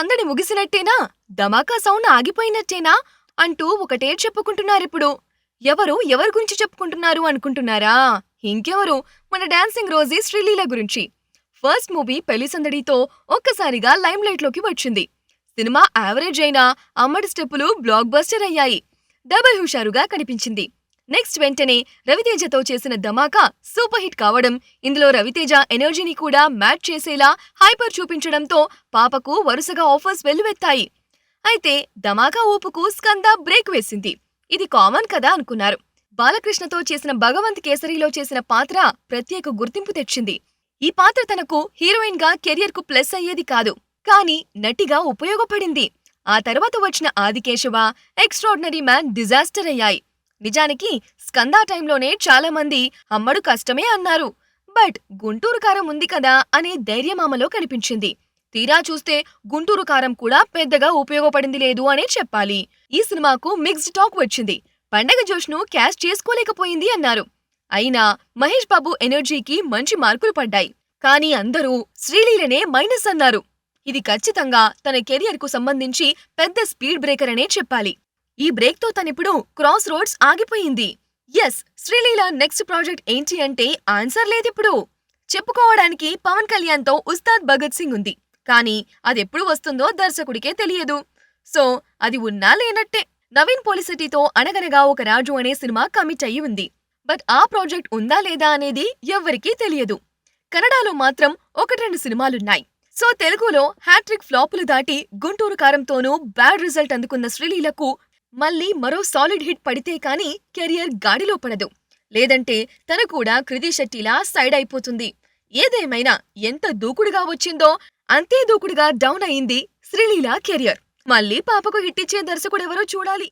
సందడి ముగిసినట్టేనా, ధమాకా సౌండ్ ఆగిపోయినట్టేనా అంటూ ఒకటే చెప్పుకుంటున్నారిప్పుడు. ఎవరి గురించి చెప్పుకుంటున్నారు అనుకుంటున్నారా? ఇంకెవరు, మన డాన్సింగ్ రోజీ శ్రీలీల గురించి. ఫస్ట్ మూవీ పెళ్లి సందడితో ఒక్కసారిగా లైమ్ లైట్ లోకి వచ్చింది. సినిమా యావరేజ్ అయినా అమ్మడి స్టెప్పులు బ్లాక్ బస్టర్ అయ్యాయి. డబుల్ హుషారుగా కనిపించింది. నెక్స్ట్ వెంటనే రవితేజతో చేసిన ధమాకా సూపర్ హిట్ కావడం, ఇందులో రవితేజ ఎనర్జీని కూడా మ్యాచ్ చేసేలా హైపర్ చూపించడంతో పాపకు వరుసగా ఆఫర్స్ వెల్లువెత్తాయి. అయితే ధమాకా ఊపుకు స్కంద బ్రేక్ వేసింది. ఇది కామన్ కదా అనుకున్నారు. బాలకృష్ణతో చేసిన భగవంత్ కేసరిలో చేసిన పాత్ర ప్రత్యేక గుర్తింపు తెచ్చింది. ఈ పాత్ర తనకు హీరోయిన్ గా కెరియర్ కు ప్లస్ అయ్యేది కాదు, కానీ నటిగా ఉపయోగపడింది. ఆ తర్వాత వచ్చిన ఆదికేశవ, ఎక్స్ట్రాడినరీ మ్యాన్ డిజాస్టర్ అయ్యాయి. నిజానికి స్కందా టైంలోనే చాలా మంది అమ్మడు కష్టమే అన్నారు. బట్ గుంటూరు కారం ఉంది కదా అనే ధైర్యం ఆమెలో కనిపించింది. తీరా చూస్తే గుంటూరు కారం కూడా పెద్దగా ఉపయోగపడింది లేదు అనే చెప్పాలి. ఈ సినిమాకు మిక్స్డ్ టాక్ వచ్చింది. పండగ జోష్ను క్యాష్ చేసుకోలేకపోయింది అన్నారు. అయినా మహేష్ బాబు ఎనర్జీకి మంచి మార్కులు పడ్డాయి. కానీ అందరూ శ్రీలీలనే మైనస్ అన్నారు. ఇది ఖచ్చితంగా తన కెరియర్ కు సంబంధించి పెద్ద స్పీడ్ బ్రేకర్ అనే చెప్పాలి. ఈ బ్రేక్ తో తనిప్పుడు క్రాస్ రోడ్స్ ఆగిపోయింది. ఎస్, శ్రీలీల నెక్స్ట్ ప్రాజెక్ట్ ఏంటి అంటే ఆన్సర్ లేదిప్పుడు. చెప్పుకోవడానికి పవన్ కళ్యాణ్ తో ఉస్తాద్ భగత్ సింగ్ ఉంది, కానీ అదెప్పుడు వస్తుందో దర్శకుడికే తెలియదు. సో అది ఉన్నా లేనట్టే. నవీన్ పోలిసిటీతో అనగనగా ఒక రాజు అనే సినిమా కమిట్ అయ్యి ఉంది. బట్ ఆ ప్రాజెక్ట్ ఉందా లేదా అనేది ఎవ్వరికీ తెలియదు. కన్నడలో మాత్రం 1-2 సినిమాలున్నాయి. సో తెలుగులో హ్యాట్రిక్ ఫ్లాపులు దాటి గుంటూరు కారంతోనూ బ్యాడ్ రిజల్ట్ అందుకున్న శ్రీలీలకు మళ్ళీ మరో సాలిడ్ హిట్ పడితే కానీ కెరియర్ గాడిలో పడదు. లేదంటే తను కూడా కృతి శెట్టిలా సైడ్ అయిపోతుంది. ఏదేమైనా ఎంత దూకుడుగా వచ్చిందో అంతే దూకుడుగా డౌన్ అయింది శ్రీలీల కెరియర్. మళ్ళీ పాపకు హిట్ ఇచ్చే దర్శకుడెవరో చూడాలి.